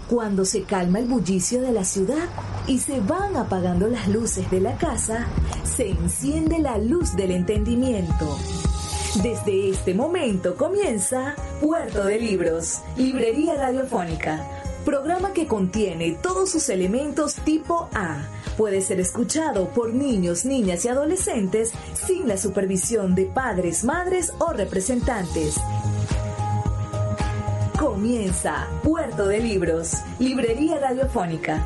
Cuando se calma el bullicio de la ciudad y se van apagando las luces de la casa, se enciende la luz del entendimiento. Desde este momento comienza Puerto de Libros, Librería Radiofónica, programa que contiene todos sus elementos tipo A. Puede ser escuchado por niños, niñas y adolescentes sin la supervisión de padres, madres o representantes. Comienza Puerto de Libros, Librería Radiofónica.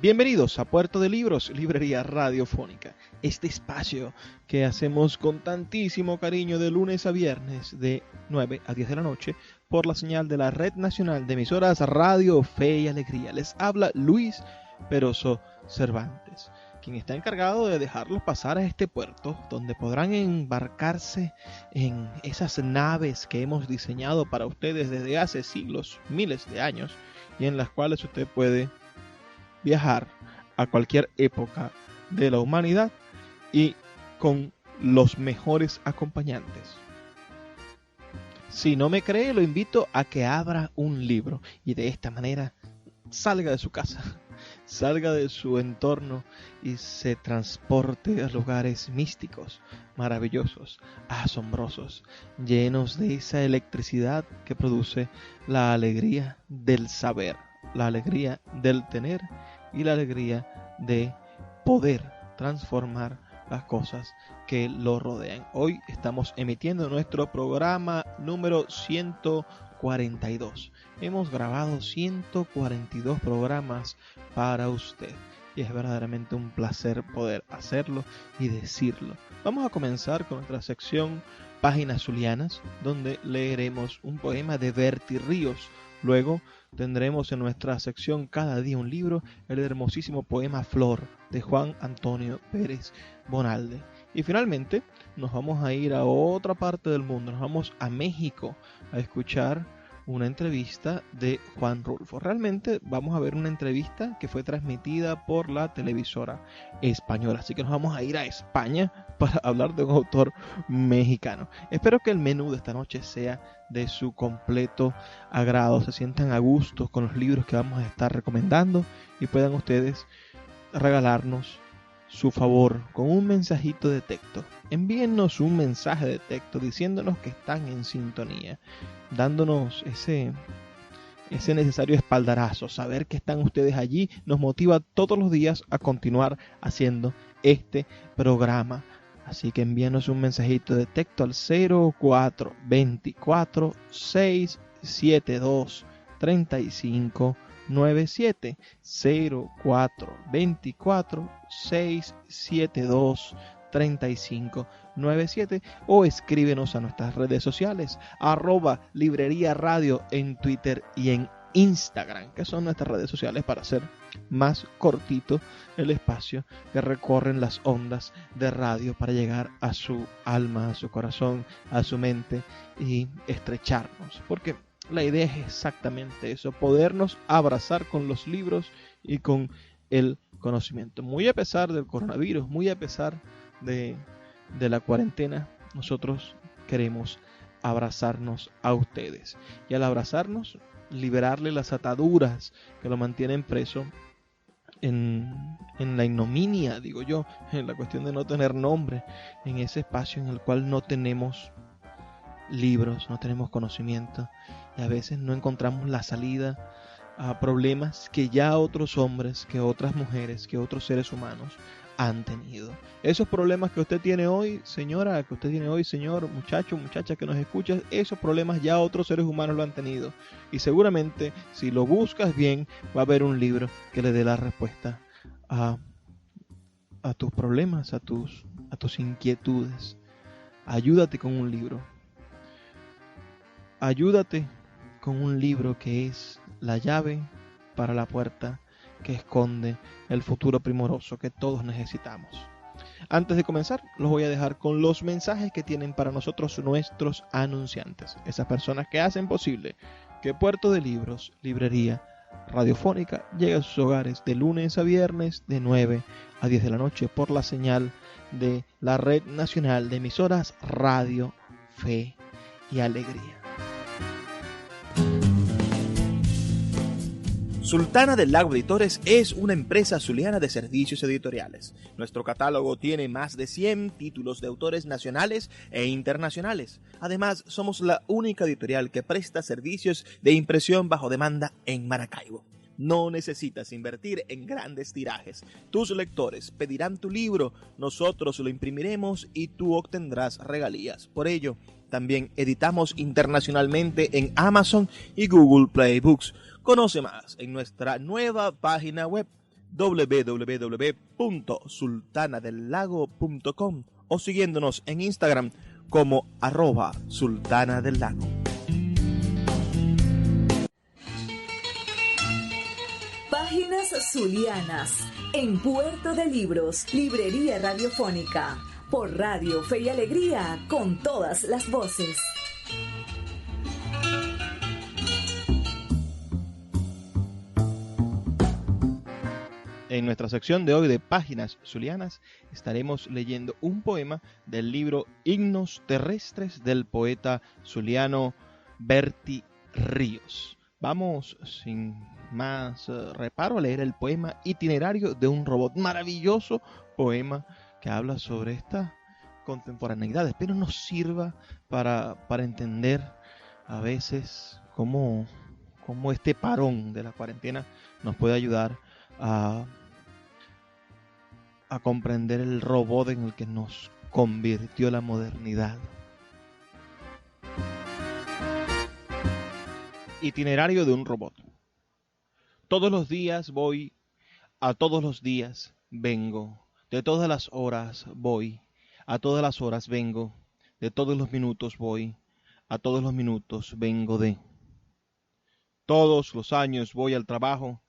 Bienvenidos a Puerto de Libros, Librería Radiofónica. Este espacio que hacemos con tantísimo cariño de lunes a viernes de 9 a 10 de la noche por la señal de la Red Nacional de Emisoras Radio Fe y Alegría. Les habla Luis Peroso Cervantes, quien está encargado de dejarlos pasar a este puerto donde podrán embarcarse en esas naves que hemos diseñado para ustedes desde hace siglos, miles de años, y en las cuales usted puede viajar a cualquier época de la humanidad y con los mejores acompañantes. Si no me cree, lo invito a que abra un libro y de esta manera salga de su casa, salga de su entorno y se transporte a lugares místicos, maravillosos, asombrosos, llenos de esa electricidad que produce la alegría del saber, la alegría del tener y la alegría de poder transformar las cosas que lo rodean. Hoy estamos emitiendo nuestro programa número 142. Hemos grabado 142 programas para usted y es verdaderamente un placer poder hacerlo y decirlo. Vamos a comenzar con nuestra sección Páginas Zulianas, donde leeremos un poema de Berti Ríos. Luego tendremos en nuestra sección Cada día un libro, el hermosísimo poema Flor de Juan Antonio Pérez Bonalde. Y finalmente nos vamos a ir a otra parte del mundo, nos vamos a México a escuchar una entrevista de Juan Rulfo. Realmente vamos a ver una entrevista que fue transmitida por la televisora española. Así que nos vamos a ir a España para hablar de un autor mexicano. Espero que el menú de esta noche sea de su completo agrado. Se sientan a gusto con los libros que vamos a estar recomendando y puedan ustedes regalarnos su favor con un mensajito de texto. Envíennos un mensaje de texto diciéndonos que están en sintonía, dándonos ese necesario espaldarazo. Saber que están ustedes allí nos motiva todos los días a continuar haciendo este programa. Así que envíenos un mensajito de texto al 0424 672 3597 0424 672 3597 o escríbenos a nuestras redes sociales @librería radio en Twitter y en Instagram, que son nuestras redes sociales para hacer más cortito el espacio que recorren las ondas de radio para llegar a su alma, a su corazón, a su mente y estrecharnos, porque la idea es exactamente eso, podernos abrazar con los libros y con el conocimiento. Muy a pesar del coronavirus, muy a pesar de la cuarentena, nosotros queremos abrazarnos a ustedes. Y al abrazarnos, liberarle las ataduras que lo mantienen preso en la ignominia, digo yo, en la cuestión de no tener nombre, en ese espacio en el cual no tenemos libros, no tenemos conocimiento y a veces no encontramos la salida a problemas que ya otros hombres, que otras mujeres, que otros seres humanos han tenido. Esos problemas que usted tiene hoy, señora, que usted tiene hoy, señor, muchacho, muchacha que nos escucha, esos problemas ya otros seres humanos lo han tenido. Y seguramente, si lo buscas bien, va a haber un libro que le dé la respuesta a tus problemas, a tus inquietudes. Ayúdate con un libro. Ayúdate con un libro que es la llave para la puerta que esconde el futuro primoroso que todos necesitamos. Antes de comenzar, los voy a dejar con los mensajes que tienen para nosotros nuestros anunciantes, esas personas que hacen posible que Puerto de Libros, Librería Radiofónica, llegue a sus hogares de lunes a viernes de 9 a 10 de la noche por la señal de la Red Nacional de Emisoras Radio Fe y Alegría. Sultana del Lago Editores es una empresa zuliana de servicios editoriales. Nuestro catálogo tiene más de 100 títulos de autores nacionales e internacionales. Además, somos la única editorial que presta servicios de impresión bajo demanda en Maracaibo. No necesitas invertir en grandes tirajes. Tus lectores pedirán tu libro, nosotros lo imprimiremos y tú obtendrás regalías. Por ello, también editamos internacionalmente en Amazon y Google Play Books. Conoce más en nuestra nueva página web www.sultanadelago.com o siguiéndonos en Instagram como @sultanadelago. Páginas zulianas en Puerto de Libros, librería radiofónica, por Radio Fe y Alegría, con todas las voces. En nuestra sección de hoy de Páginas Zulianas estaremos leyendo un poema del libro Himnos Terrestres del poeta zuliano Berti Ríos. Vamos sin más reparo a leer el poema Itinerario de un robot. Maravilloso poema que habla sobre esta contemporaneidad. Espero nos sirva para entender a veces cómo este parón de la cuarentena nos puede ayudar a comprender el robot en el que nos convirtió la modernidad. Itinerario de un robot. Todos los días voy, a todos los días vengo, de todas las horas voy, a todas las horas vengo, de todos los minutos voy, a todos los minutos vengo de. Todos los años voy al trabajo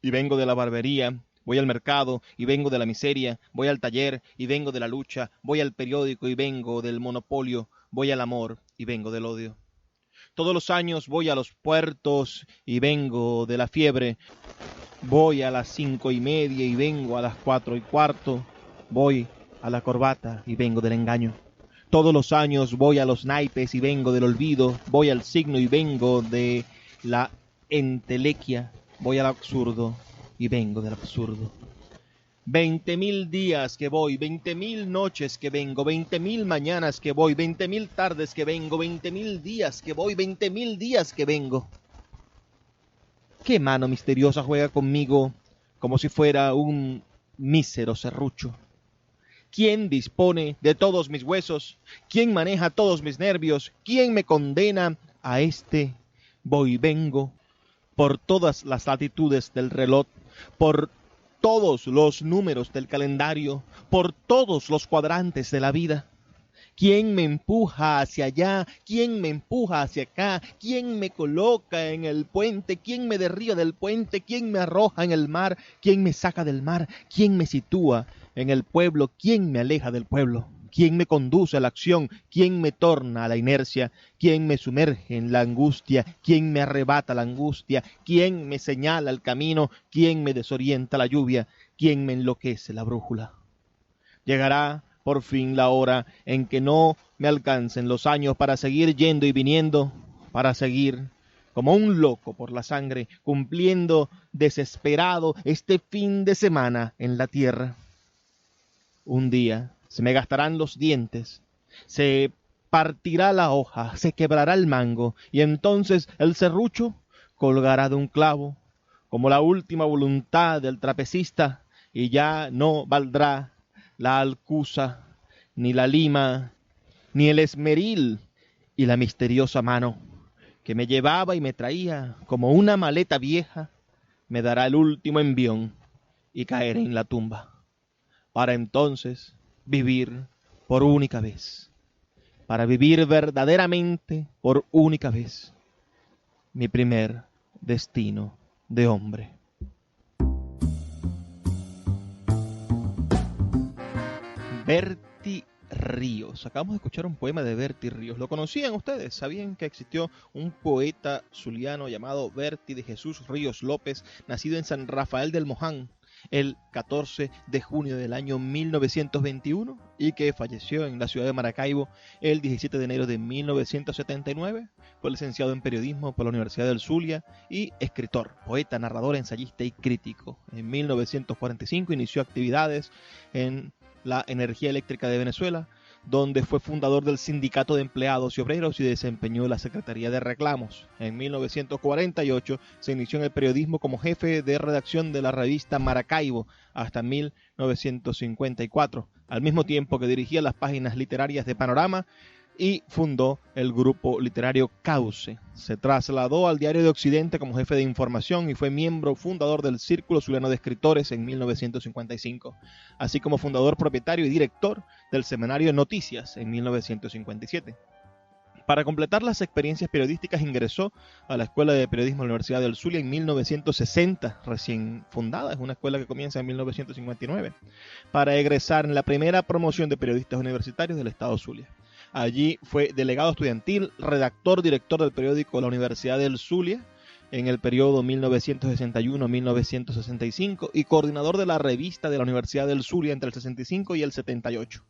y vengo de la barbería. Voy al mercado y vengo de la miseria, voy al taller y vengo de la lucha, voy al periódico y vengo del monopolio, voy al amor y vengo del odio. Todos los años voy a los puertos y vengo de la fiebre, voy a las 5:30 y vengo a las 4:15, voy a la corbata y vengo del engaño. Todos los años voy a los naipes y vengo del olvido, voy al signo y vengo de la entelequia, voy al absurdo y vengo del absurdo. 20.000 días que voy, 20.000 noches que vengo, 20.000 mañanas que voy, 20.000 tardes que vengo, 20.000 días que voy, 20.000 días que vengo. ¿Qué mano misteriosa juega conmigo como si fuera un mísero serrucho? ¿Quién dispone de todos mis huesos? ¿Quién maneja todos mis nervios? ¿Quién me condena a este voy vengo por todas las latitudes del reloj, por todos los números del calendario, por todos los cuadrantes de la vida? ¿Quién me empuja hacia allá? ¿Quién me empuja hacia acá? ¿Quién me coloca en el puente? ¿Quién me derriba del puente? ¿Quién me arroja en el mar? ¿Quién me saca del mar? ¿Quién me sitúa en el pueblo? ¿Quién me aleja del pueblo? ¿Quién me conduce a la acción? ¿Quién me torna a la inercia? ¿Quién me sumerge en la angustia? ¿Quién me arrebata la angustia? ¿Quién me señala el camino? ¿Quién me desorienta la lluvia? ¿Quién me enloquece la brújula? Llegará por fin la hora en que no me alcancen los años para seguir yendo y viniendo, para seguir como un loco por la sangre, cumpliendo desesperado este fin de semana en la tierra. Un día se me gastarán los dientes, se partirá la hoja, se quebrará el mango, y entonces el serrucho colgará de un clavo, como la última voluntad del trapecista, y ya no valdrá la alcusa, ni la lima, ni el esmeril, y la misteriosa mano que me llevaba y me traía como una maleta vieja, me dará el último envión y caeré en la tumba, para entonces vivir por única vez, para vivir verdaderamente por única vez, mi primer destino de hombre. Berti Ríos. Acabamos de escuchar un poema de Berti Ríos. ¿Lo conocían ustedes? ¿Sabían que existió un poeta zuliano llamado Berti de Jesús Ríos López, nacido en San Rafael del Moján, el 14 de junio del año 1921 y que falleció en la ciudad de Maracaibo el 17 de enero de 1979. Fue licenciado en periodismo por la Universidad del Zulia y escritor, poeta, narrador, ensayista y crítico. En 1945 inició actividades en la energía eléctrica de Venezuela, donde fue fundador del Sindicato de Empleados y Obreros y desempeñó la Secretaría de Reclamos. En 1948 se inició en el periodismo como jefe de redacción de la revista Maracaibo hasta 1954, al mismo tiempo que dirigía las páginas literarias de Panorama y fundó el grupo literario Cauce. Se trasladó al Diario de Occidente como jefe de información y fue miembro fundador del Círculo Zuliano de Escritores en 1955, así como fundador, propietario y director del semanario Noticias en 1957. Para completar las experiencias periodísticas ingresó a la Escuela de Periodismo de la Universidad del Zulia en 1960, recién fundada, es una escuela que comienza en 1959, para egresar en la primera promoción de periodistas universitarios del Estado Zulia. Allí fue delegado estudiantil, redactor, director del periódico La Universidad del Zulia en el periodo 1961-1965 y coordinador de la revista de la Universidad del Zulia entre el 65 y el 78.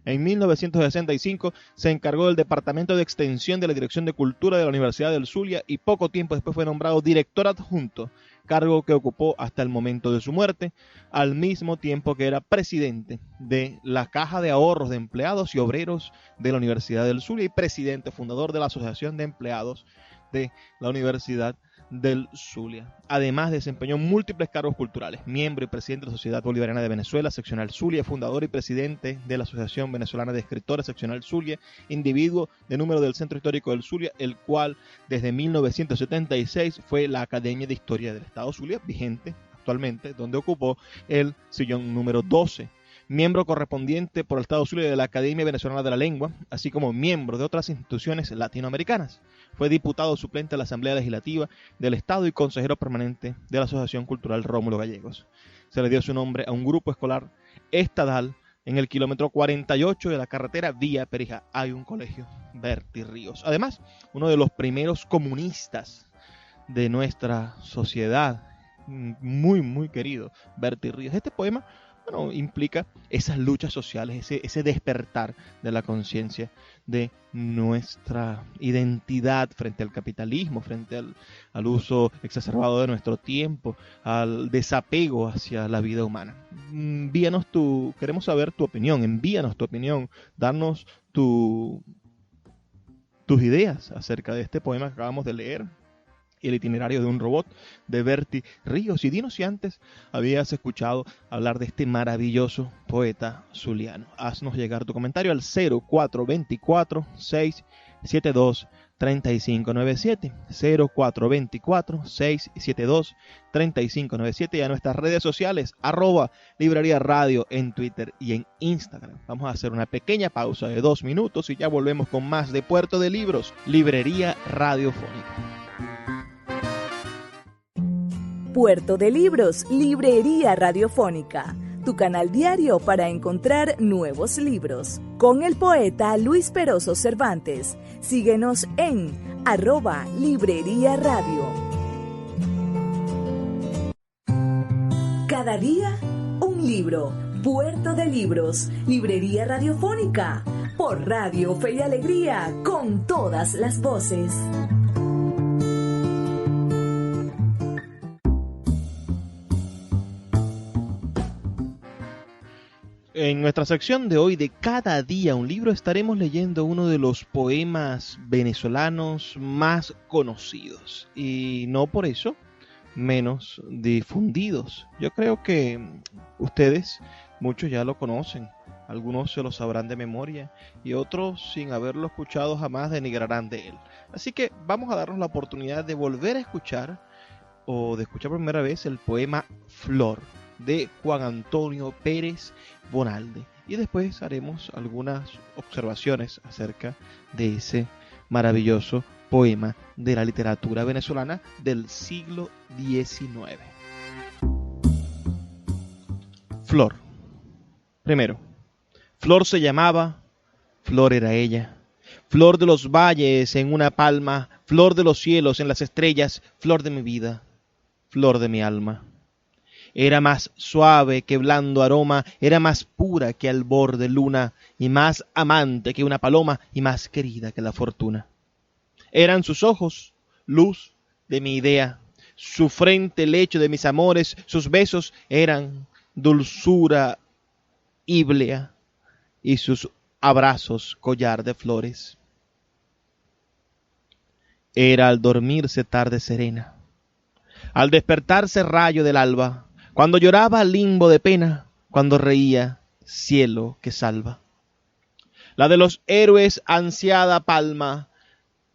En 1965 se encargó del Departamento de Extensión de la Dirección de Cultura de la Universidad del Zulia y poco tiempo después fue nombrado director adjunto, cargo que ocupó hasta el momento de su muerte, al mismo tiempo que era presidente de la Caja de Ahorros de Empleados y Obreros de la Universidad del Zulia y presidente fundador de la Asociación de Empleados de la Universidad del Zulia. Además desempeñó múltiples cargos culturales, miembro y presidente de la Sociedad Bolivariana de Venezuela, seccional Zulia, fundador y presidente de la Asociación Venezolana de Escritores, seccional Zulia, individuo de número del Centro Histórico del Zulia, el cual desde 1976 fue la Academia de Historia del Estado Zulia, vigente actualmente, donde ocupó el sillón número 12. Miembro correspondiente por el Estado Zulia de la Academia Venezolana de la Lengua, así como miembro de otras instituciones latinoamericanas. Fue diputado suplente a la Asamblea Legislativa del Estado y consejero permanente de la Asociación Cultural Rómulo Gallegos. Se le dio su nombre a un grupo escolar estadal en el kilómetro 48 de la carretera Vía Perijá. Hay un colegio, Berti Ríos. Además, uno de los primeros comunistas de nuestra sociedad, muy querido, Berti Ríos. Este poema implica esas luchas sociales, ese despertar de la conciencia de nuestra identidad frente al capitalismo, frente al uso exacerbado de nuestro tiempo, al desapego hacia la vida humana. Queremos saber tu opinión, envíanos tu opinión, darnos tus ideas acerca de este poema que acabamos de leer, El itinerario de un robot, de Berti Ríos. Y dinos si antes habías escuchado hablar de este maravilloso poeta zuliano. Haznos llegar tu comentario al 0424-672-3597, 0424-672-3597 y a nuestras redes sociales, @Librería Radio en Twitter y en Instagram. Vamos a hacer una pequeña pausa de 2 minutos y ya volvemos con más de Puerto de Libros, Librería Radiofónica. Puerto de Libros, Librería Radiofónica, tu canal diario para encontrar nuevos libros. Con el poeta Luis Peroso Cervantes. Síguenos en @Librería Radio. Cada día, un libro. Puerto de Libros, Librería Radiofónica. Por Radio Fe y Alegría, con todas las voces. En nuestra sección de hoy de Cada día un libro estaremos leyendo uno de los poemas venezolanos más conocidos y no por eso menos difundidos. Yo creo que ustedes, muchos ya lo conocen, algunos se lo sabrán de memoria y otros sin haberlo escuchado jamás denigrarán de él. Así que vamos a darnos la oportunidad de volver a escuchar o de escuchar por primera vez el poema Flor de Juan Antonio Pérez Bonalde y después haremos algunas observaciones acerca de ese maravilloso poema de la literatura venezolana del siglo XIX. Flor. Primero, Flor se llamaba, Flor era ella, flor de los valles en una palma, flor de los cielos en las estrellas, flor de mi vida, flor de mi alma. Era más suave que blando aroma, era más pura que albor de luna, y más amante que una paloma, y más querida que la fortuna. Eran sus ojos, luz de mi idea, su frente lecho de mis amores, sus besos eran dulzura íblea, y sus abrazos collar de flores. Era al dormirse tarde serena, al despertarse rayo del alba, cuando lloraba limbo de pena, cuando reía cielo que salva. La de los héroes ansiada palma,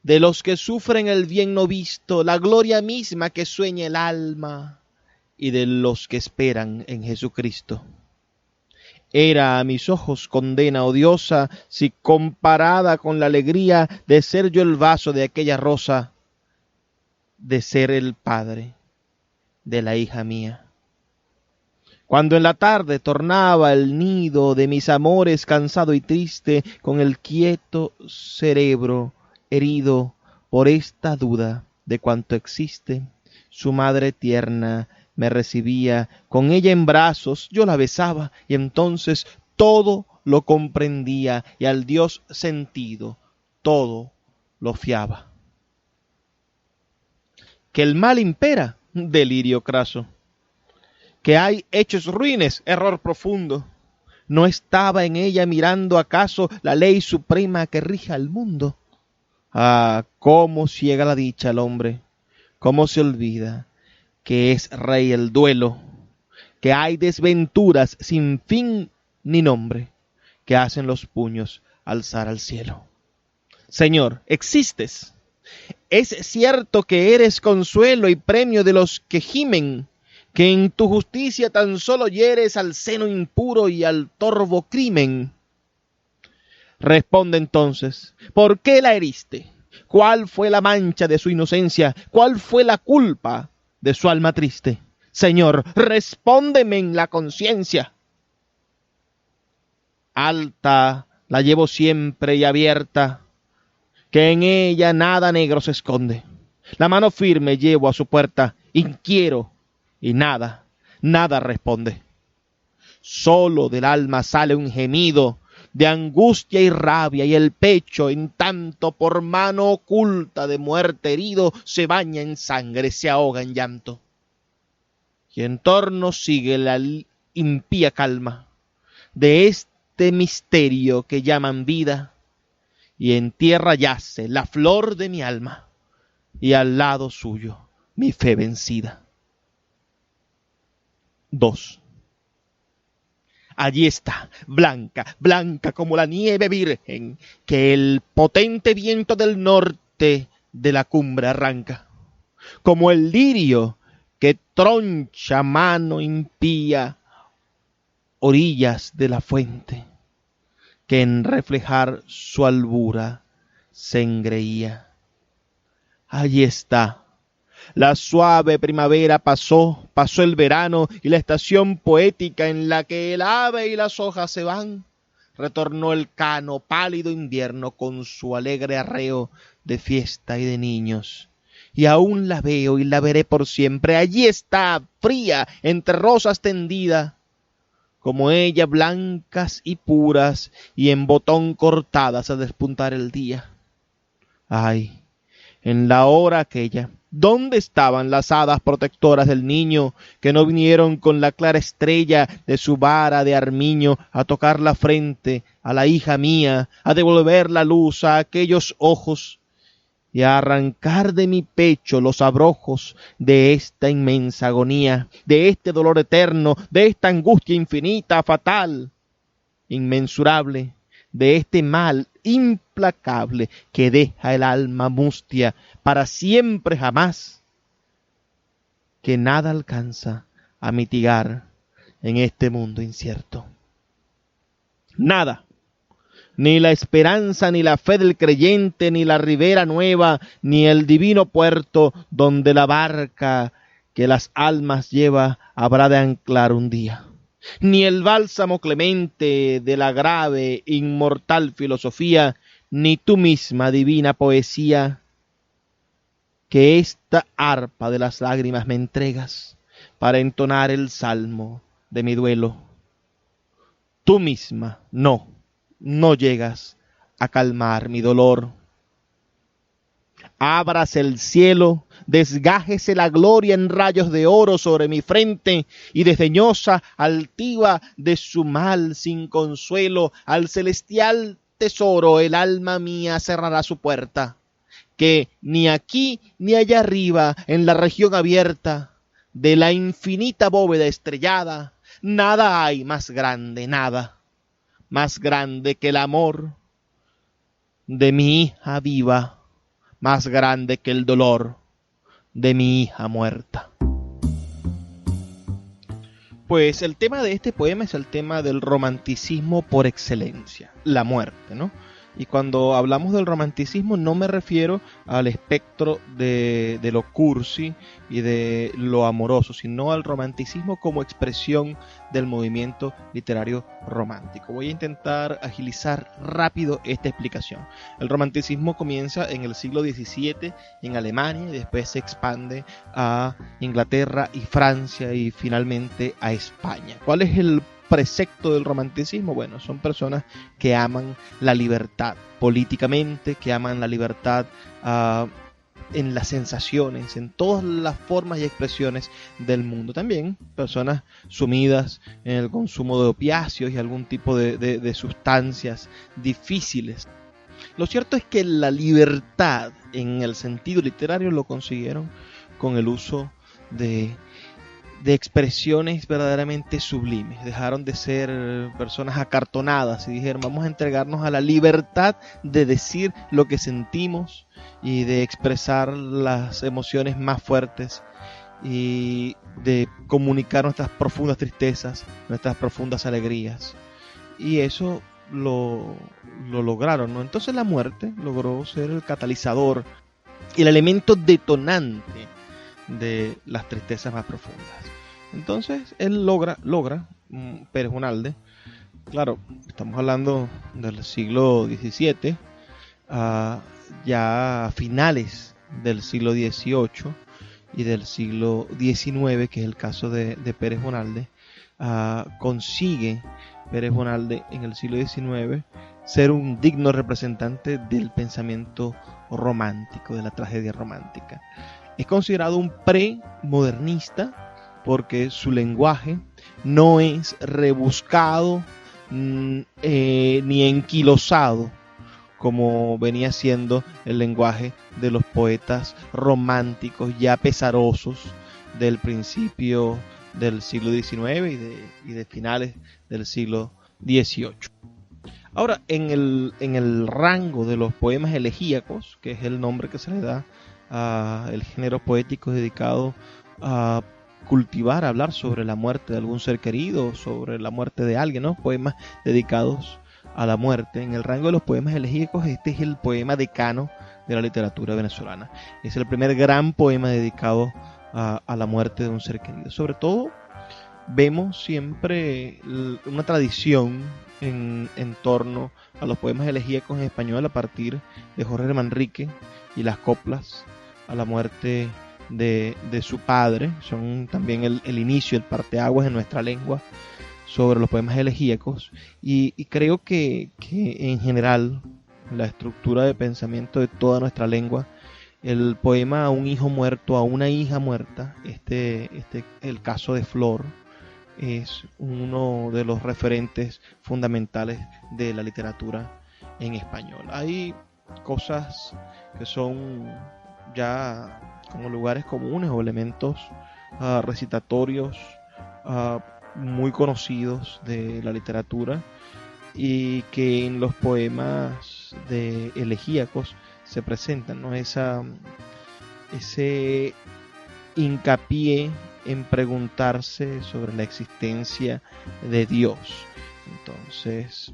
de los que sufren el bien no visto, la gloria misma que sueña el alma, y de los que esperan en Jesucristo. Era a mis ojos condena odiosa, si comparada con la alegría de ser yo el vaso de aquella rosa, de ser el padre de la hija mía. Cuando en la tarde tornaba el nido de mis amores cansado y triste, con el quieto cerebro herido por esta duda de cuanto existe, su madre tierna me recibía, con ella en brazos yo la besaba, y entonces todo lo comprendía, y al Dios sentido todo lo fiaba. Que el mal impera, delirio craso. Que hay hechos ruines, error profundo. ¿No estaba en ella mirando acaso la ley suprema que rige al mundo? Ah, cómo ciega la dicha al hombre, cómo se olvida que es rey el duelo, que hay desventuras sin fin ni nombre, que hacen los puños alzar al cielo. Señor, existes. Es cierto que eres consuelo y premio de los que gimen, que en tu justicia tan solo hieres al seno impuro y al torvo crimen. Responde entonces, ¿por qué la heriste? ¿Cuál fue la mancha de su inocencia? ¿Cuál fue la culpa de su alma triste? Señor, respóndeme en la conciencia. Alta la llevo siempre y abierta, que en ella nada negro se esconde. La mano firme llevo a su puerta, inquiero, y nada responde. Solo del alma sale un gemido de angustia y rabia, y el pecho, en tanto por mano oculta de muerte herido, se baña en sangre, se ahoga en llanto. Y en torno sigue la impía calma de este misterio que llaman vida, y en tierra yace la flor de mi alma, y al lado suyo mi fe vencida. 2. Allí está, blanca, blanca como la nieve virgen, que el potente viento del norte de la cumbre arranca. Como el lirio que troncha mano impía orillas de la fuente, que en reflejar su albura se engreía. Allí está. La suave primavera pasó el verano, y la estación poética en la que el ave y las hojas se van. Retornó el cano pálido invierno con su alegre arreo de fiesta y de niños. Y aún la veo y la veré por siempre. Allí está, fría, entre rosas tendida, como ella, blancas y puras, y en botón cortadas a despuntar el día. Ay, en la hora aquella, ¿dónde estaban las hadas protectoras del niño, que no vinieron con la clara estrella de su vara de armiño a tocar la frente a la hija mía, a devolver la luz a aquellos ojos y a arrancar de mi pecho los abrojos de esta inmensa agonía, de este dolor eterno, de esta angustia infinita, fatal, inmensurable, de este mal implacable que deja el alma mustia para siempre jamás, que nada alcanza a mitigar en este mundo incierto? Nada, ni la esperanza, ni la fe del creyente, ni la ribera nueva, ni el divino puerto donde la barca que las almas lleva habrá de anclar un día. Ni el bálsamo clemente de la grave, inmortal filosofía, ni tú misma, divina poesía, que esta arpa de las lágrimas me entregas, para entonar el salmo de mi duelo. Tú misma, no llegas a calmar mi dolor. Ábrase el cielo, desgájese la gloria en rayos de oro sobre mi frente, y desdeñosa, altiva de su mal sin consuelo, al celestial tesoro el alma mía cerrará su puerta, que ni aquí ni allá arriba, en la región abierta de la infinita bóveda estrellada, nada hay más grande, nada más grande que el amor de mi hija viva, más grande que el dolor de mi hija muerta. Pues el tema de este poema es el tema del romanticismo por excelencia, la muerte, ¿no? Y cuando hablamos del romanticismo no me refiero al espectro de lo cursi y de lo amoroso, sino al romanticismo como expresión del movimiento literario romántico. Voy a intentar agilizar rápido esta explicación. El romanticismo comienza en el siglo XVII en Alemania y después se expande a Inglaterra y Francia y finalmente a España. ¿Cuál es el precepto del romanticismo? Bueno, son personas que aman la libertad políticamente, que aman la libertad en las sensaciones, en todas las formas y expresiones del mundo. También personas sumidas en el consumo de opiáceos y algún tipo de sustancias difíciles. Lo cierto es que la libertad en el sentido literario lo consiguieron con el uso de expresiones verdaderamente sublimes. Dejaron de ser personas acartonadas y dijeron: vamos a entregarnos a la libertad de decir lo que sentimos y de expresar las emociones más fuertes y de comunicar nuestras profundas tristezas, nuestras profundas alegrías. Y eso lo lograron, ¿no? Entonces la muerte logró ser el catalizador y el elemento detonante de las tristezas más profundas. Entonces él logra Pérez Bonalde, claro, estamos hablando del siglo XVII, ya a finales del siglo XVIII y del siglo XIX, que es el caso de Pérez Bonalde, consigue Pérez Bonalde en el siglo XIX ser un digno representante del pensamiento romántico, de la tragedia romántica. Es considerado un premodernista porque su lenguaje no es rebuscado ni enquilosado como venía siendo el lenguaje de los poetas románticos ya pesarosos del principio del siglo XIX y de finales del siglo XVIII. Ahora, en el rango de los poemas elegíacos, que es el nombre que se le da al género poético dedicado a cultivar, a hablar sobre la muerte de algún ser querido, sobre la muerte de alguien, ¿no? Poemas dedicados a la muerte. En el rango de los poemas elegíacos, este es el poema decano de la literatura venezolana. Es el primer gran poema dedicado a la muerte de un ser querido. Sobre todo, vemos siempre una tradición en torno a los poemas elegíacos en español a partir de Jorge Manrique y las coplas a la muerte de su padre. Son también el inicio, el parteaguas en nuestra lengua sobre los poemas elegíacos, y creo que en general la estructura de pensamiento de toda nuestra lengua, el poema a un hijo muerto, a una hija muerta, el caso de Flor, es uno de los referentes fundamentales de la literatura en español. Hay cosas que son ya como lugares comunes o elementos recitatorios muy conocidos de la literatura y que en los poemas de elegíacos se presentan, ¿no? Ese hincapié en preguntarse sobre la existencia de Dios. Entonces,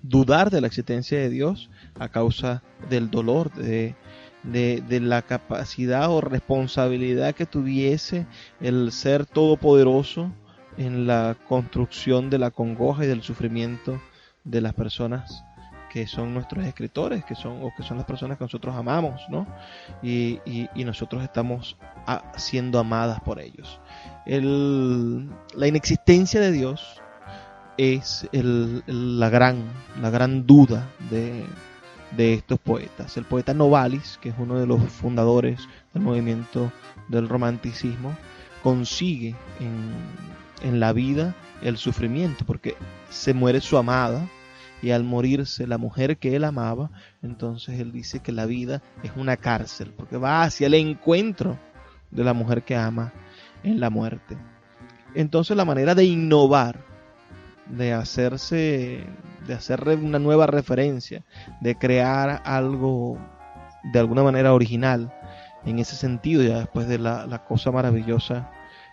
dudar de la existencia de Dios a causa del dolor, de la capacidad o responsabilidad que tuviese el ser todopoderoso en la construcción de la congoja y del sufrimiento de las personas que son nuestros escritores, que son las personas que nosotros amamos, ¿no? Y nosotros estamos siendo amadas por ellos. La inexistencia de Dios es la gran duda de estos poetas. El poeta Novalis, que es uno de los fundadores del movimiento del romanticismo, consigue en la vida el sufrimiento, porque se muere su amada, y al morirse la mujer que él amaba, entonces él dice que la vida es una cárcel, porque va hacia el encuentro de la mujer que ama en la muerte. Entonces la manera de innovar, de hacer una nueva referencia, de crear algo de alguna manera original en ese sentido, ya después de la cosa maravillosa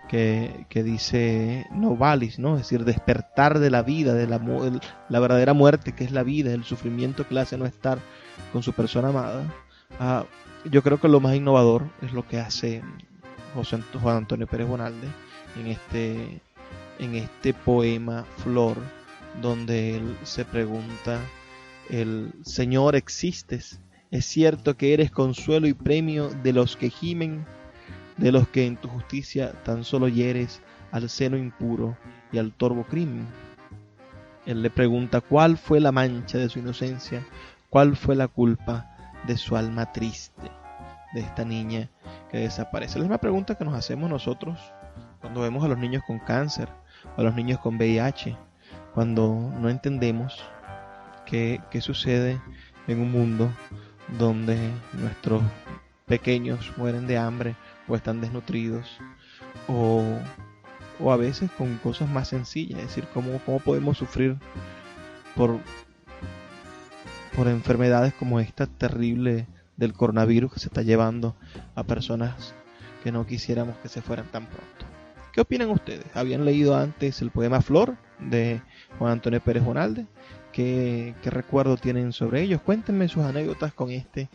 que dice Novalis, ¿no? Es decir, despertar de la vida, de la verdadera muerte que es la vida, el sufrimiento que le hace no estar con su persona amada. Yo creo que lo más innovador es lo que hace Juan Antonio Pérez Bonalde en este poema Flor, donde él se pregunta: Señor, ¿existes? ¿Es cierto que eres consuelo y premio de los que gimen, de los que en tu justicia tan solo hieres al seno impuro y al torvo crimen? Él le pregunta cuál fue la mancha de su inocencia, cuál fue la culpa de su alma triste, de esta niña que desaparece. Es la misma pregunta que nos hacemos nosotros cuando vemos a los niños con cáncer o a los niños con VIH, cuando no entendemos qué sucede en un mundo donde nuestros pequeños mueren de hambre o están desnutridos, o a veces con cosas más sencillas, es decir, cómo podemos sufrir por enfermedades como esta terrible del coronavirus que se está llevando a personas que no quisiéramos que se fueran tan pronto. ¿Qué opinan ustedes? ¿Habían leído antes el poema Flor de Juan Antonio Pérez Bonalde? ¿Qué recuerdo tienen sobre ellos? Cuéntenme sus anécdotas con este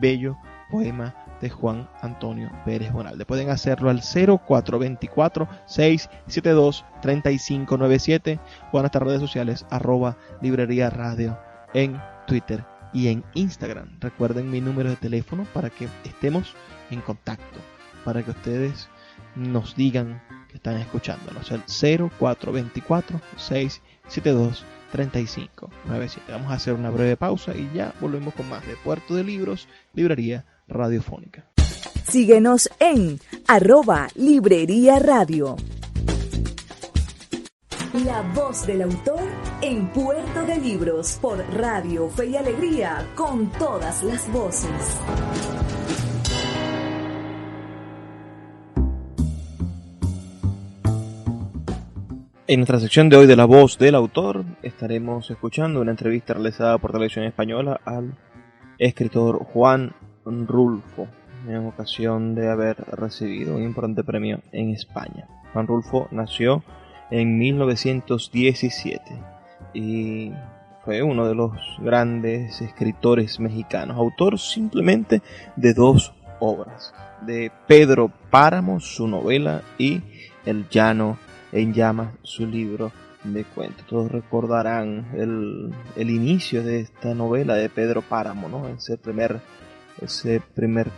bello poema de Juan Antonio Pérez Bonalde. Pueden hacerlo al 0424-672-3597 o en nuestras redes sociales @Librería Radio en Twitter y en Instagram. Recuerden mi número de teléfono para que estemos en contacto, para que ustedes nos digan que están escuchándonos. El 0424-672-3597. Vamos a hacer una breve pausa y ya volvemos con más de Puerto de Libros, Librería Radiofónica. Síguenos en @Librería Radio. La voz del autor en Puerto de Libros por Radio Fe y Alegría, con todas las voces. En nuestra sección de hoy de La voz del autor estaremos escuchando una entrevista realizada por Televisión Española al escritor Juan Rulfo, en ocasión de haber recibido un importante premio en España. Juan Rulfo nació en 1917 y fue uno de los grandes escritores mexicanos, autor simplemente de 2 obras, de Pedro Páramo, su novela, y El llano en llamas, su libro de cuentos. Todos recordarán el inicio de esta novela de Pedro Páramo, ¿no? Ese primer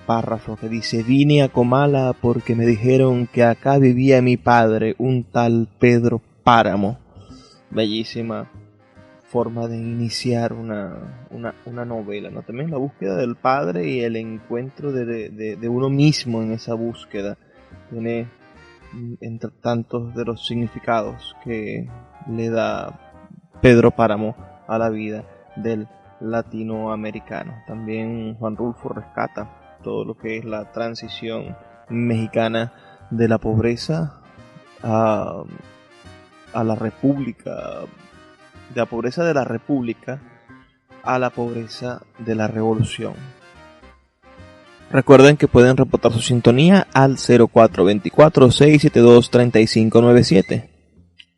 párrafo que dice: vine a Comala porque me dijeron que acá vivía mi padre, un tal Pedro Páramo. Bellísima forma de iniciar una novela, ¿no? También la búsqueda del padre y el encuentro de uno mismo en esa búsqueda. Tiene entre tantos de los significados que le da Pedro Páramo a la vida del latinoamericano. También Juan Rulfo rescata todo lo que es la transición mexicana de la pobreza a la república, de la pobreza de la república a la pobreza de la revolución. Recuerden que pueden reportar su sintonía al 0424-672-3597.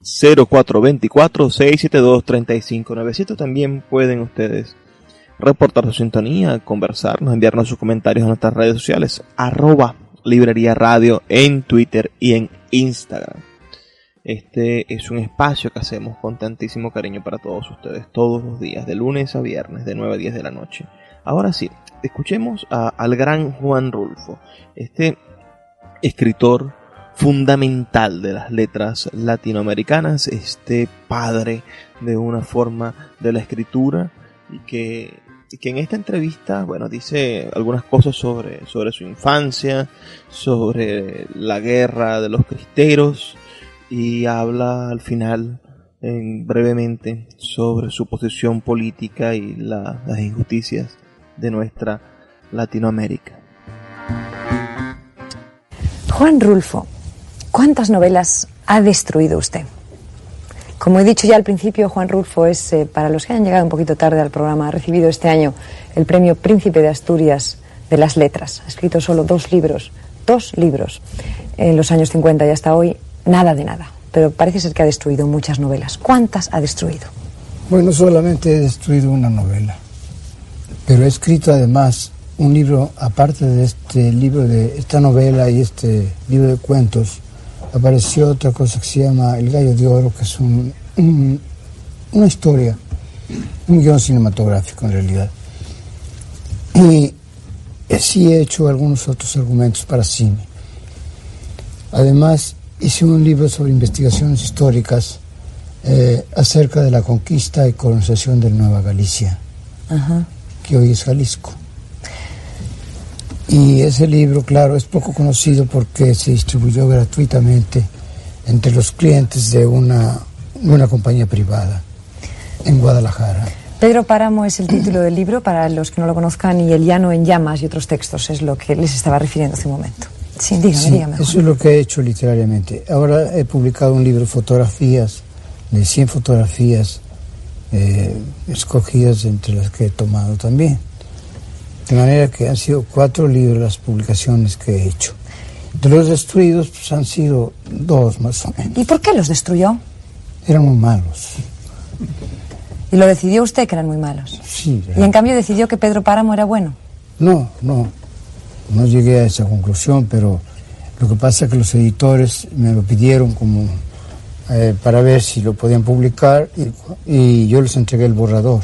0424-672-3597. También pueden ustedes reportar su sintonía, conversarnos, enviarnos sus comentarios a nuestras redes sociales, @Librería Radio en Twitter y en Instagram. Este es un espacio que hacemos con tantísimo cariño para todos ustedes, todos los días, de lunes a viernes, de 9 a 10 de la noche. Ahora sí, escuchemos al gran Juan Rulfo, este escritor fundamental de las letras latinoamericanas, este padre de una forma de la escritura, y que en esta entrevista, bueno, dice algunas cosas sobre su infancia, sobre la guerra de los cristeros, y habla al final brevemente sobre su posición política y las injusticias de nuestra Latinoamérica. Juan Rulfo, ¿cuántas novelas ha destruido usted? Como he dicho ya al principio, Juan Rulfo es, para los que hayan llegado un poquito tarde al programa, ha recibido este año el premio Príncipe de Asturias de las Letras. Ha escrito solo dos libros, en los años 50 y hasta hoy, nada de nada. Pero parece ser que ha destruido muchas novelas. ¿Cuántas ha destruido? Bueno, solamente he destruido una novela, pero he escrito además un libro, aparte de este libro, de esta novela y este libro de cuentos, apareció otra cosa que se llama El Gallo de Oro, que es una historia, un guión cinematográfico en realidad. Y sí he hecho algunos otros argumentos para cine. Además, hice un libro sobre investigaciones históricas acerca de la conquista y colonización de Nueva Galicia, que hoy es Jalisco. Y ese libro, claro, es poco conocido porque se distribuyó gratuitamente entre los clientes de una compañía privada en Guadalajara. Pedro Páramo es el título del libro, para los que no lo conozcan, y El llano en llamas y otros textos es lo que les estaba refiriendo hace un momento. Sí, dígame. Eso es lo que he hecho literariamente. Ahora he publicado un libro de fotografías, de 100 fotografías escogidas entre las que he tomado también. De manera que han sido 4 libros las publicaciones que he hecho. De los destruidos, pues han sido 2 más o menos. ¿Y por qué los destruyó? Eran muy malos. ¿Y lo decidió usted que eran muy malos? Sí. ¿Y en cambio decidió que Pedro Páramo era bueno? No llegué a esa conclusión, pero lo que pasa es que los editores me lo pidieron como para ver si lo podían publicar y yo les entregué el borrador.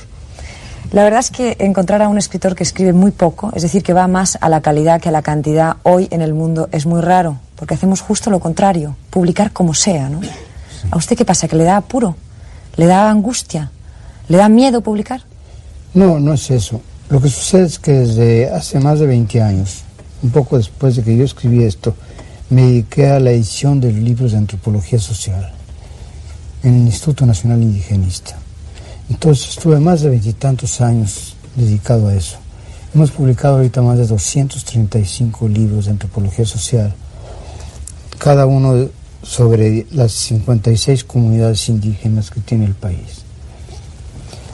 La verdad es que encontrar a un escritor que escribe muy poco, es decir, que va más a la calidad que a la cantidad, hoy en el mundo es muy raro, porque hacemos justo lo contrario, publicar como sea, ¿no? Sí. ¿A usted qué pasa? ¿Que le da apuro? ¿Le da angustia? ¿Le da miedo publicar? No es eso. Lo que sucede es que desde hace más de 20 años, un poco después de que yo escribí esto, me dediqué a la edición de libros de antropología social en el Instituto Nacional Indigenista. Entonces estuve más de 20 y tantos años dedicado a eso. Hemos publicado ahorita más de 235 libros de antropología social, cada uno sobre las 56 comunidades indígenas que tiene el país.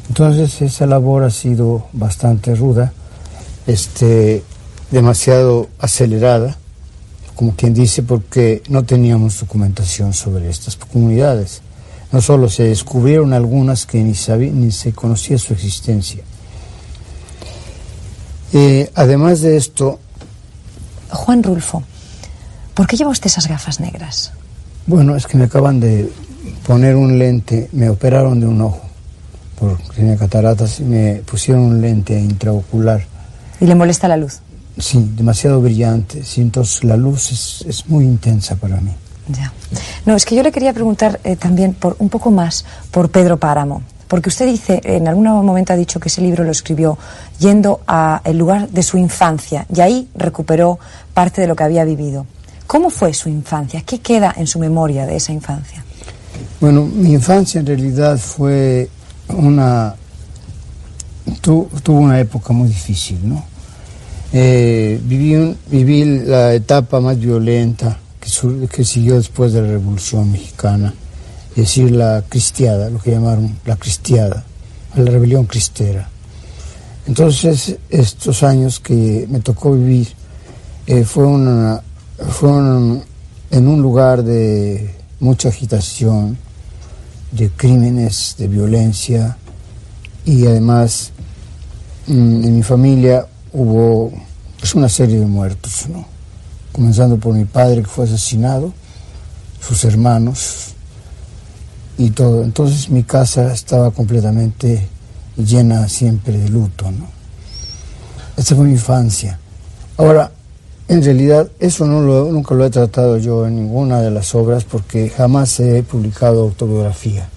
Entonces esa labor ha sido bastante ruda, demasiado acelerada, como quien dice, porque no teníamos documentación sobre estas comunidades. No solo se descubrieron algunas que ni se conocía su existencia. Además de esto... Juan Rulfo, ¿por qué lleva usted esas gafas negras? Bueno, es que me acaban de poner un lente, me operaron de un ojo, porque tenía cataratas, y me pusieron un lente intraocular. ¿Y le molesta la luz? Sí, demasiado brillante, sí, entonces la luz es muy intensa para mí. Ya. No, es que yo le quería preguntar también un poco más por Pedro Páramo, porque usted dice, en algún momento ha dicho que ese libro lo escribió yendo al lugar de su infancia y ahí recuperó parte de lo que había vivido. ¿Cómo fue su infancia? ¿Qué queda en su memoria de esa infancia? Bueno, mi infancia en realidad fue tuvo una época muy difícil, ¿no? Viví la etapa más violenta que siguió después de la Revolución Mexicana, es decir, la cristiada, lo que llamaron la cristiada, la rebelión cristera. Entonces, estos años que me tocó vivir fueron en un lugar de mucha agitación, de crímenes, de violencia, y además en mi familia hubo una serie de muertos, ¿no? Comenzando por mi padre, que fue asesinado, sus hermanos, y todo. Entonces mi casa estaba completamente llena siempre de luto, ¿no? Esta fue mi infancia. Ahora, en realidad, eso nunca lo he tratado yo en ninguna de las obras porque jamás he publicado autobiografía.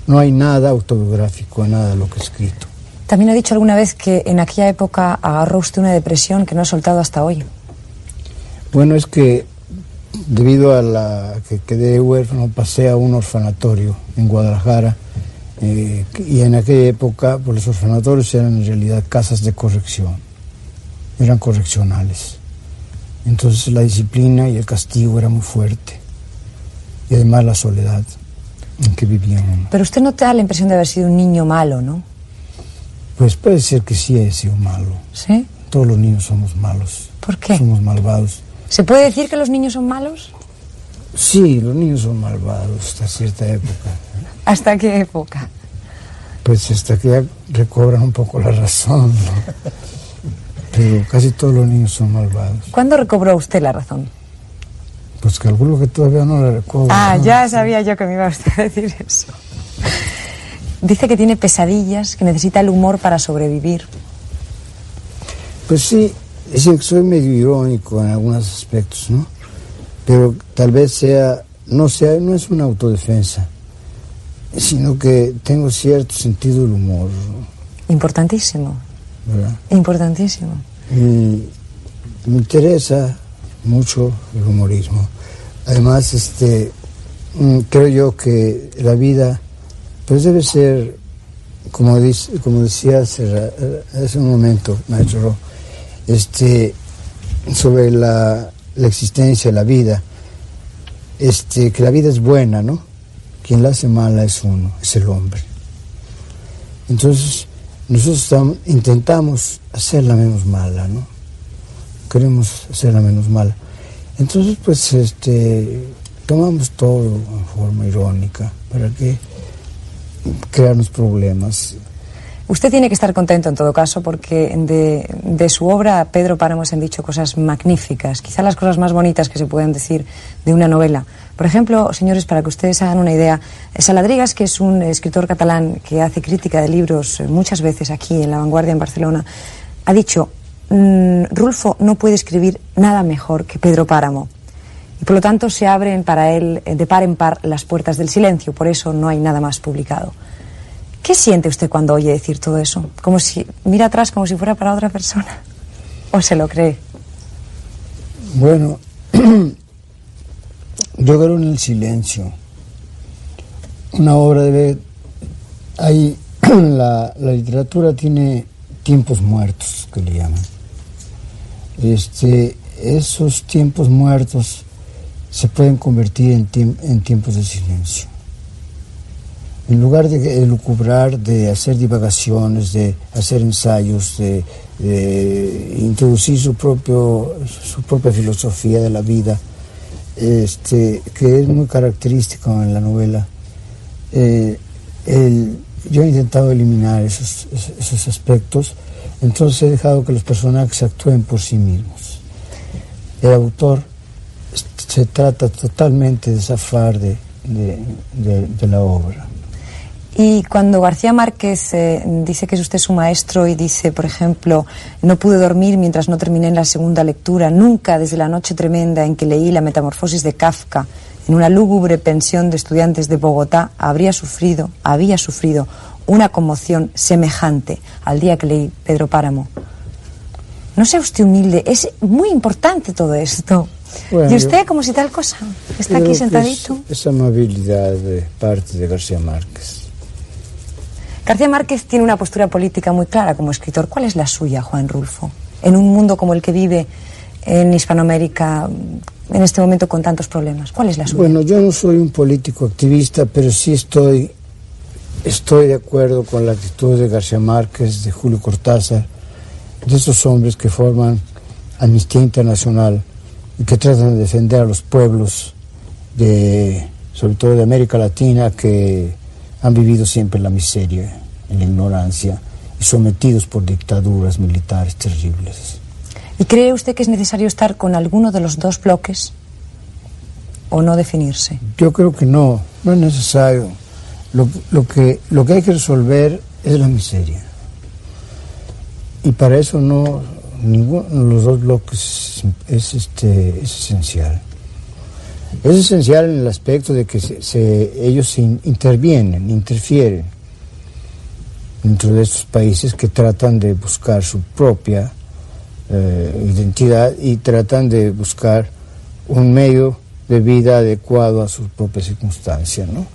No hay nada autobiográfico en nada de lo que he escrito. También ha dicho alguna vez que en aquella época agarró usted una depresión que no ha soltado hasta hoy. Bueno, es que debido a la que quedé huérfano, pasé a un orfanatorio en Guadalajara y en aquella época pues, los orfanatorios eran en realidad casas de corrección, eran correccionales. Entonces la disciplina y el castigo era muy fuerte y además la soledad en que vivíamos. Pero usted no te da la impresión de haber sido un niño malo, ¿no? Pues puede ser que sí he sido malo. ¿Sí? Todos los niños somos malos. ¿Por qué? Somos malvados. ¿Se puede decir que los niños son malos? Sí, los niños son malvados hasta cierta época. ¿Hasta qué época? Pues hasta que ya recobran un poco la razón, ¿no? Pero casi todos los niños son malvados. ¿Cuándo recobró usted la razón? Pues calculo que todavía no la recobro. Ah, ¿no? ya sabía yo que me iba usted a decir eso. Dice que tiene pesadillas, que necesita el humor para sobrevivir. Pues sí, es decir, soy medio irónico en algunos aspectos, ¿no? Pero tal vez no es una autodefensa, sino que tengo cierto sentido del humor, ¿no? Importantísimo. ¿Verdad? Importantísimo. Y me interesa mucho el humorismo. Además, creo yo que la vida pues debe ser, como decía hace un momento, maestro Ro, sobre la existencia, la vida, que la vida es buena, ¿no? Quien la hace mala es uno, es el hombre. Entonces, nosotros intentamos hacerla menos mala, ¿no? Queremos hacerla menos mala. Entonces, pues, tomamos todo en forma irónica, ¿para qué crearnos problemas? Usted tiene que estar contento en todo caso porque de su obra Pedro Páramo se han dicho cosas magníficas, quizá las cosas más bonitas que se pueden decir de una novela. Por ejemplo, señores, para que ustedes hagan una idea, Saladrigas, que es un escritor catalán que hace crítica de libros muchas veces aquí en La Vanguardia en Barcelona, ha dicho, Rulfo no puede escribir nada mejor que Pedro Páramo. Y por lo tanto se abren para él de par en par las puertas del silencio, por eso no hay nada más publicado. ¿Qué siente usted cuando oye decir todo eso? Como si mira atrás como si fuera para otra persona. ¿O se lo cree? Bueno, yo creo en el silencio. Una obra la literatura tiene tiempos muertos, que le llaman. Esos tiempos muertos se pueden convertir en tiempos de silencio. En lugar de elucubrar, de hacer divagaciones, de hacer ensayos, de introducir su propia filosofía de la vida, que es muy característico en la novela, yo he intentado eliminar esos aspectos, entonces he dejado que los personajes actúen por sí mismos. El autor se trata totalmente de zafar de la obra. Y cuando García Márquez dice que es usted su maestro y dice, por ejemplo, no pude dormir mientras no terminé en la segunda lectura, nunca desde la noche tremenda en que leí La Metamorfosis de Kafka en una lúgubre pensión de estudiantes de Bogotá, había sufrido una conmoción semejante al día que leí Pedro Páramo. No sea usted humilde, es muy importante todo esto. Bueno, y usted como si tal cosa, está aquí sentadito. Es amabilidad de parte de García Márquez. García Márquez tiene una postura política muy clara como escritor. ¿Cuál es la suya, Juan Rulfo? En un mundo como el que vive en Hispanoamérica en este momento con tantos problemas. ¿Cuál es la suya? Bueno, yo no soy un político activista, pero sí estoy de acuerdo con la actitud de García Márquez, de Julio Cortázar, de esos hombres que forman Amnistía Internacional y que tratan de defender a los pueblos, sobre todo de América Latina, que han vivido siempre en la miseria, en la ignorancia y sometidos por dictaduras militares terribles. ¿Y cree usted que es necesario estar con alguno de los dos bloques o no definirse? Yo creo que no es necesario. Lo que hay que resolver es la miseria. Y para eso ninguno de los dos bloques es esencial. Es esencial en el aspecto de que ellos interfieren dentro de estos países que tratan de buscar su propia identidad y tratan de buscar un medio de vida adecuado a sus propias circunstancias, ¿no?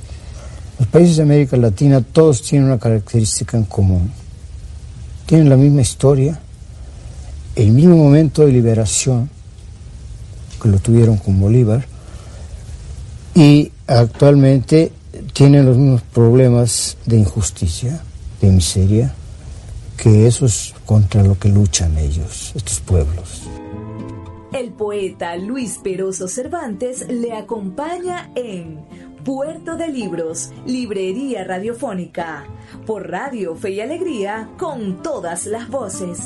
Los países de América Latina todos tienen una característica en común. Tienen la misma historia, el mismo momento de liberación que lo tuvieron con Bolívar, y actualmente tienen los mismos problemas de injusticia, de miseria, que eso es contra lo que luchan ellos, estos pueblos. El poeta Luis Peroso Cervantes le acompaña en Puerto de Libros, Librería Radiofónica, por Radio Fe y Alegría, con todas las voces.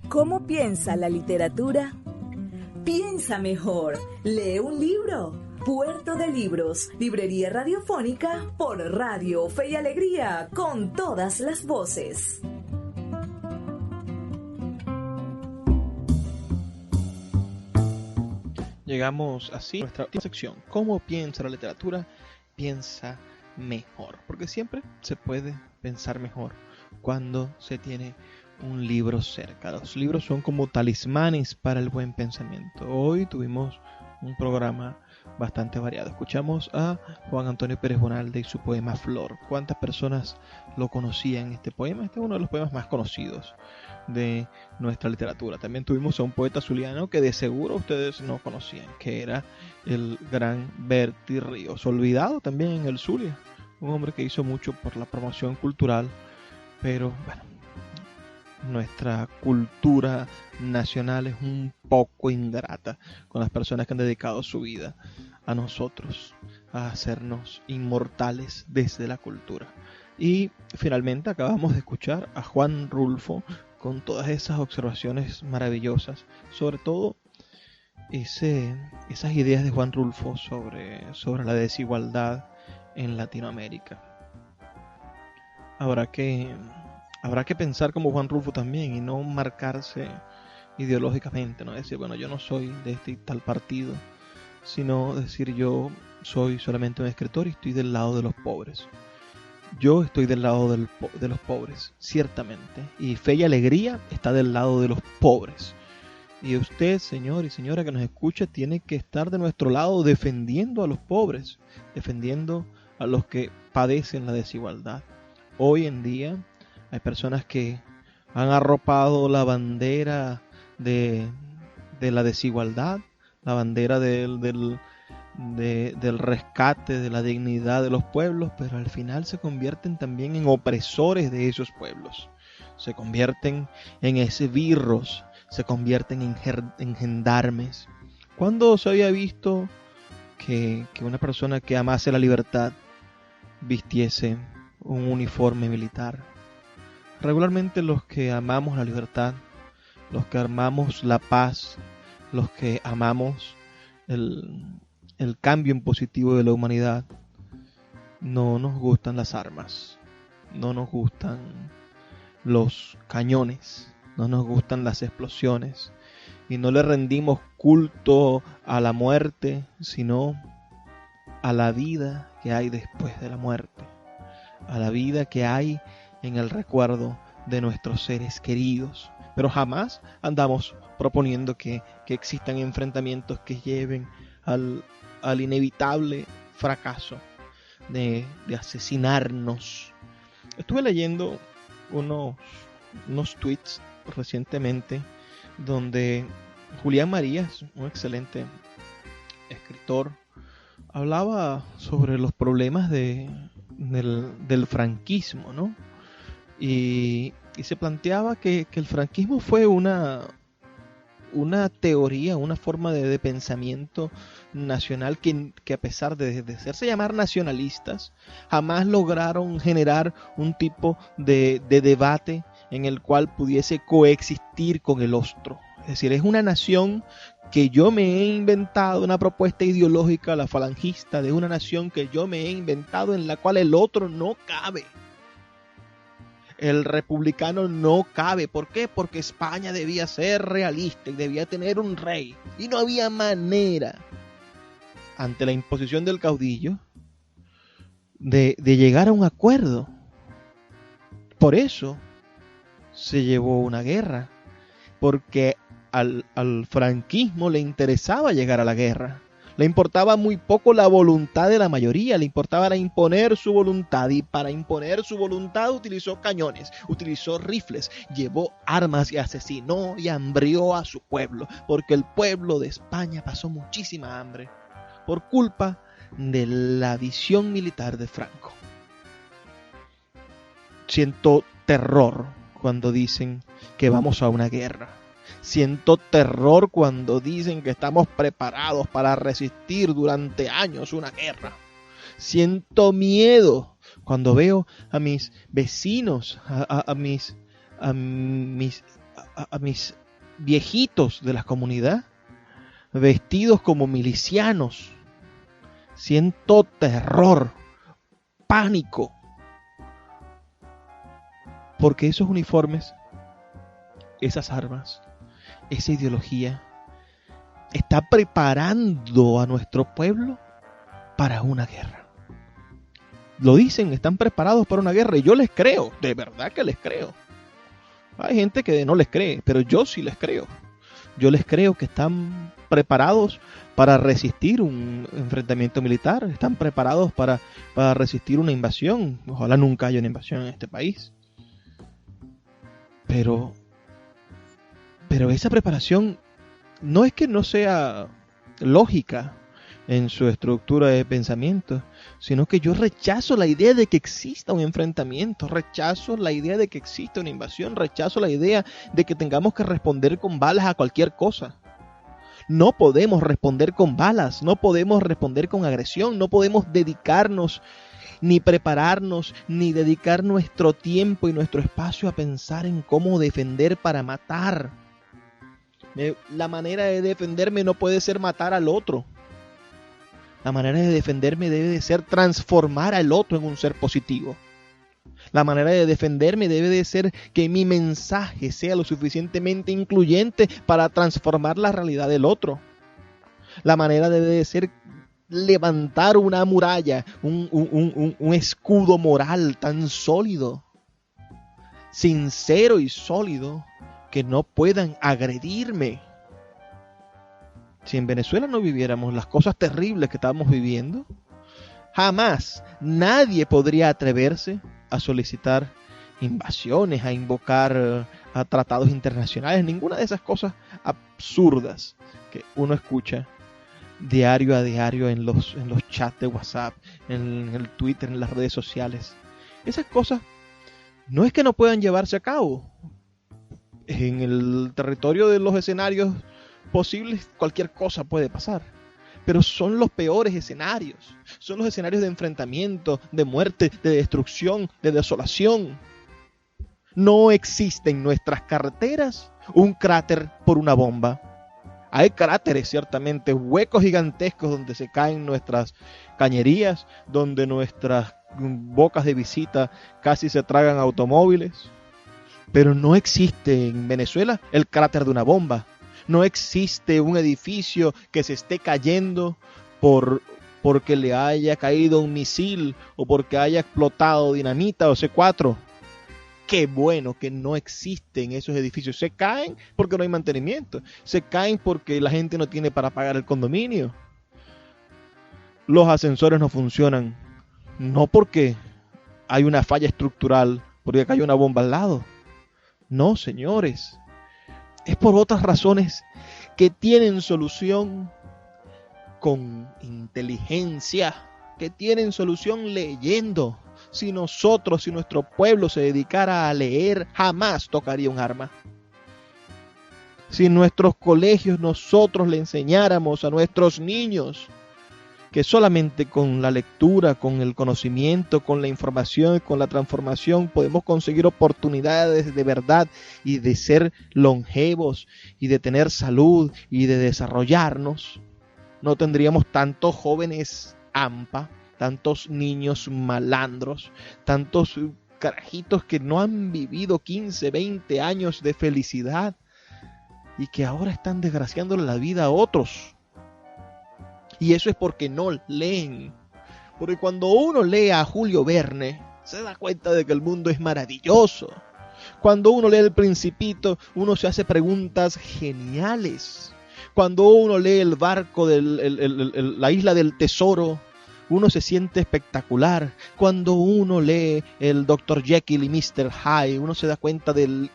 ¿Cómo piensa la literatura? Piensa mejor, lee un libro. Puerto de Libros, Librería Radiofónica, por Radio Fe y Alegría, con todas las voces. Llegamos así a nuestra última sección. ¿Cómo piensa la literatura? Piensa mejor. Porque siempre se puede pensar mejor cuando se tiene un libro cerca. Los libros son como talismanes para el buen pensamiento. Hoy tuvimos un programa bastante variado. Escuchamos a Juan Antonio Pérez Bonalde y su poema Flor. ¿Cuántas personas lo conocían este poema? Este es uno de los poemas más conocidos de nuestra literatura. También tuvimos a un poeta zuliano que de seguro ustedes no conocían, que era el gran Berti Ríos, olvidado también en el Zulia, un hombre que hizo mucho por la promoción cultural, pero bueno, nuestra cultura nacional es un poco ingrata con las personas que han dedicado su vida a nosotros, a hacernos inmortales desde la cultura. Y finalmente acabamos de escuchar a Juan Rulfo con todas esas observaciones maravillosas, sobre todo esas ideas de Juan Rulfo sobre la desigualdad en Latinoamérica. Habrá que pensar como Juan Rulfo también y no marcarse ideológicamente, no decir, bueno, yo no soy de este y tal partido, sino decir, yo soy solamente un escritor y estoy del lado de los pobres. Yo estoy del lado de los pobres, ciertamente, y Fe y Alegría está del lado de los pobres. Y usted, señor y señora que nos escucha, tiene que estar de nuestro lado defendiendo a los pobres, defendiendo a los que padecen la desigualdad. Hoy en día hay personas que han arropado la bandera de la desigualdad, la bandera del rescate, de la dignidad de los pueblos, pero al final se convierten también en opresores de esos pueblos. Se convierten en esbirros, se convierten en gendarmes. ¿Cuándo se había visto que una persona que amase la libertad vistiese un uniforme militar? Regularmente los que amamos la libertad, los que amamos la paz, los que amamos el cambio en positivo de la humanidad, no nos gustan las armas, no nos gustan los cañones, no nos gustan las explosiones, y no le rendimos culto a la muerte, sino a la vida que hay después de la muerte, a la vida que hay en el recuerdo de nuestros seres queridos. Pero jamás andamos proponiendo que existan enfrentamientos que lleven al inevitable fracaso de asesinarnos. Estuve leyendo unos tweets recientemente donde Julián Marías, un excelente escritor, hablaba sobre los problemas del franquismo, ¿no? Y se planteaba que el franquismo fue una teoría, una forma de pensamiento nacional que a pesar de hacerse llamar nacionalistas, jamás lograron generar un tipo de debate en el cual pudiese coexistir con el otro. decir, es una nación que yo me he inventado, una propuesta ideológica, la falangista, de una nación que yo me he inventado en la cual el otro no cabe. El republicano no cabe. ¿Por qué? Porque España debía ser realista y debía tener un rey. Y no había manera, ante la imposición del caudillo, de llegar a un acuerdo. Por eso se llevó una guerra. Porque al franquismo le interesaba llegar a la guerra. Le importaba muy poco la voluntad de la mayoría, le importaba imponer su voluntad, y para imponer su voluntad utilizó cañones, utilizó rifles, llevó armas y asesinó y hambrió a su pueblo, porque el pueblo de España pasó muchísima hambre por culpa de la visión militar de Franco. Siento terror cuando dicen que vamos a una guerra. Siento terror cuando dicen que estamos preparados para resistir durante años una guerra. Siento miedo cuando veo a mis vecinos, a mis viejitos de la comunidad vestidos como milicianos. Siento terror, pánico, porque esos uniformes, esas armas, esa ideología está preparando a nuestro pueblo para una guerra. Lo dicen, están preparados para una guerra, y yo les creo, de verdad que les creo. Hay gente que no les cree, pero yo sí les creo. Yo les creo que están preparados para resistir un enfrentamiento militar, están preparados para resistir una invasión. Ojalá nunca haya una invasión en este país. Pero esa preparación no es que no sea lógica en su estructura de pensamiento, sino que yo rechazo la idea de que exista un enfrentamiento, rechazo la idea de que exista una invasión, rechazo la idea de que tengamos que responder con balas a cualquier cosa. No podemos responder con balas, no podemos responder con agresión, no podemos dedicarnos ni prepararnos, ni dedicar nuestro tiempo y nuestro espacio a pensar en cómo defender para matar. La manera de defenderme no puede ser matar al otro. La manera de defenderme debe de ser transformar al otro en un ser positivo. La manera de defenderme debe de ser que mi mensaje sea lo suficientemente incluyente para transformar la realidad del otro. La manera debe de ser levantar una muralla, un escudo moral tan sólido, sincero y sólido, que no puedan agredirme. Si en Venezuela no viviéramos las cosas terribles que estamos viviendo, jamás nadie podría atreverse a solicitar invasiones, a invocar a tratados internacionales, ninguna de esas cosas absurdas que uno escucha diario a diario en los chats de WhatsApp, en el Twitter, en las redes sociales. Esas cosas no es que no puedan llevarse a cabo. En el territorio de los escenarios posibles, cualquier cosa puede pasar. Pero son los peores escenarios. Son los escenarios de enfrentamiento, de muerte, de destrucción, de desolación. No existe en nuestras carreteras un cráter por una bomba. Hay cráteres, ciertamente, huecos gigantescos donde se caen nuestras cañerías, donde nuestras bocas de visita casi se tragan automóviles. Pero no existe en Venezuela el cráter de una bomba. No existe un edificio que se esté cayendo porque le haya caído un misil o porque haya explotado dinamita o C4. Qué bueno que no existen esos edificios. Se caen porque no hay mantenimiento. Se caen porque la gente no tiene para pagar el condominio. Los ascensores no funcionan. No porque hay una falla estructural, porque cayó una bomba al lado. No, señores. Es por otras razones que tienen solución con inteligencia, que tienen solución leyendo. Si nuestro pueblo se dedicara a leer, jamás tocaría un arma. Si en nuestros colegios nosotros le enseñáramos a nuestros niños que solamente con la lectura, con el conocimiento, con la información, con la transformación podemos conseguir oportunidades de verdad y de ser longevos y de tener salud y de desarrollarnos, no tendríamos tantos jóvenes AMPA, tantos niños malandros, tantos carajitos que no han vivido 15, 20 años de felicidad y que ahora están desgraciándole la vida a otros. Y eso es porque no leen. Porque cuando uno lee a Julio Verne, se da cuenta de que el mundo es maravilloso. Cuando uno lee El Principito, uno se hace preguntas geniales. Cuando uno lee El barco de la isla del tesoro, uno se siente espectacular. Cuando uno lee el Dr. Jekyll y Mr. Hyde, uno se da cuenta de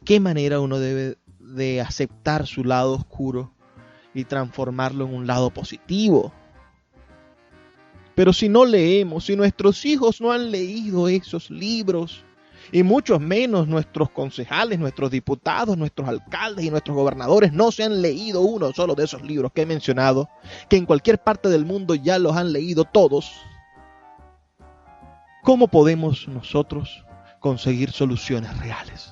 qué manera uno debe de aceptar su lado oscuro y transformarlo en un lado positivo. Pero si no leemos, si nuestros hijos no han leído esos libros, y muchos menos nuestros concejales, nuestros diputados, nuestros alcaldes y nuestros gobernadores no se han leído uno solo de esos libros que he mencionado, que en cualquier parte del mundo ya los han leído todos, ¿cómo podemos nosotros conseguir soluciones reales?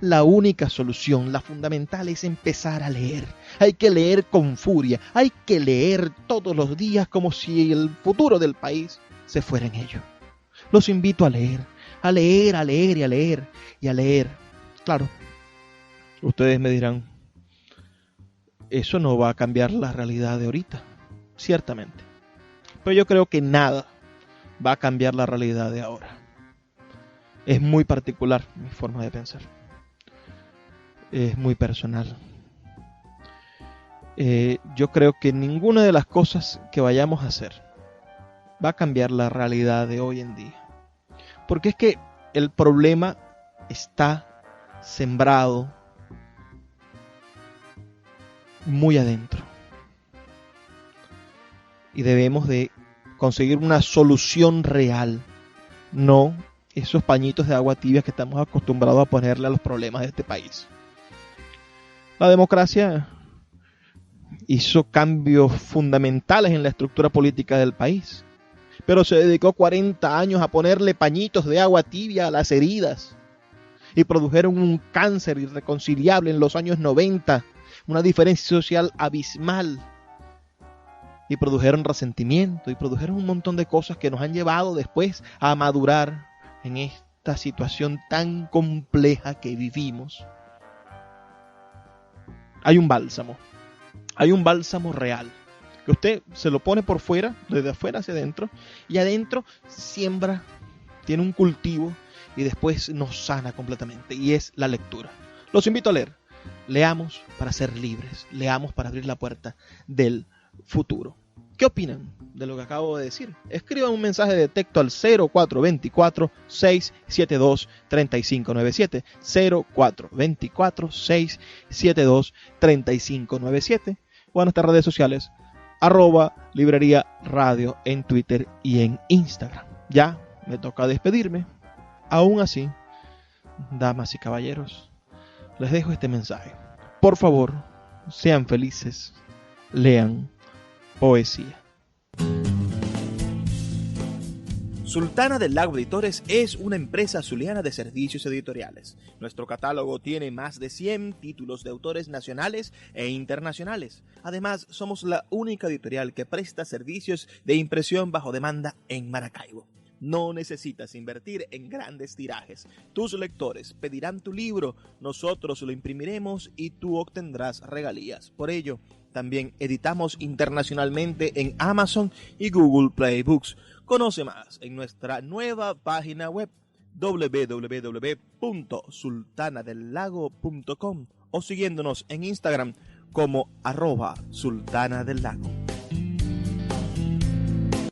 La única solución, la fundamental, es empezar a leer. Hay que leer con furia, hay que leer todos los días como si el futuro del país se fuera en ello. Los invito a leer, a leer, a leer y a leer y a leer. Claro, ustedes me dirán, eso no va a cambiar la realidad de ahorita, ciertamente. Pero yo creo que nada va a cambiar la realidad de ahora. Es muy particular mi forma de pensar. Es muy personal. Yo creo que ninguna de las cosas que vayamos a hacer va a cambiar la realidad de hoy en día. Porque es que el problema está sembrado muy adentro. Y debemos de conseguir una solución real, no esos pañitos de agua tibia que estamos acostumbrados a ponerle a los problemas de este país. La democracia hizo cambios fundamentales en la estructura política del país, pero se dedicó 40 años a ponerle pañitos de agua tibia a las heridas y produjeron un cáncer irreconciliable en los años 90, una diferencia social abismal, y produjeron resentimiento y produjeron un montón de cosas que nos han llevado después a madurar en esta situación tan compleja que vivimos. Hay un bálsamo real, que usted se lo pone por fuera, desde afuera hacia adentro, y adentro siembra, tiene un cultivo y después nos sana completamente, y es la lectura. Los invito a leer. Leamos para ser libres, leamos para abrir la puerta del futuro. ¿Qué opinan de lo que acabo de decir? Escriban un mensaje de texto al 0424-672-3597, 0424-672-3597, o a nuestras redes sociales, @librería radio en Twitter y en Instagram. Ya me toca despedirme. Aún así, damas y caballeros, les dejo este mensaje. Por favor, sean felices, lean poesía. Sultana del Lago Editores es una empresa zuliana de servicios editoriales. Nuestro catálogo tiene más de 100 títulos de autores nacionales e internacionales. Además, somos la única editorial que presta servicios de impresión bajo demanda en Maracaibo. No necesitas invertir en grandes tirajes. Tus lectores pedirán tu libro, nosotros lo imprimiremos y tú obtendrás regalías. Por ello, también editamos internacionalmente en Amazon y Google Play Books. Conoce más en nuestra nueva página web www.sultanadelago.com o siguiéndonos en Instagram como @sultanadelago.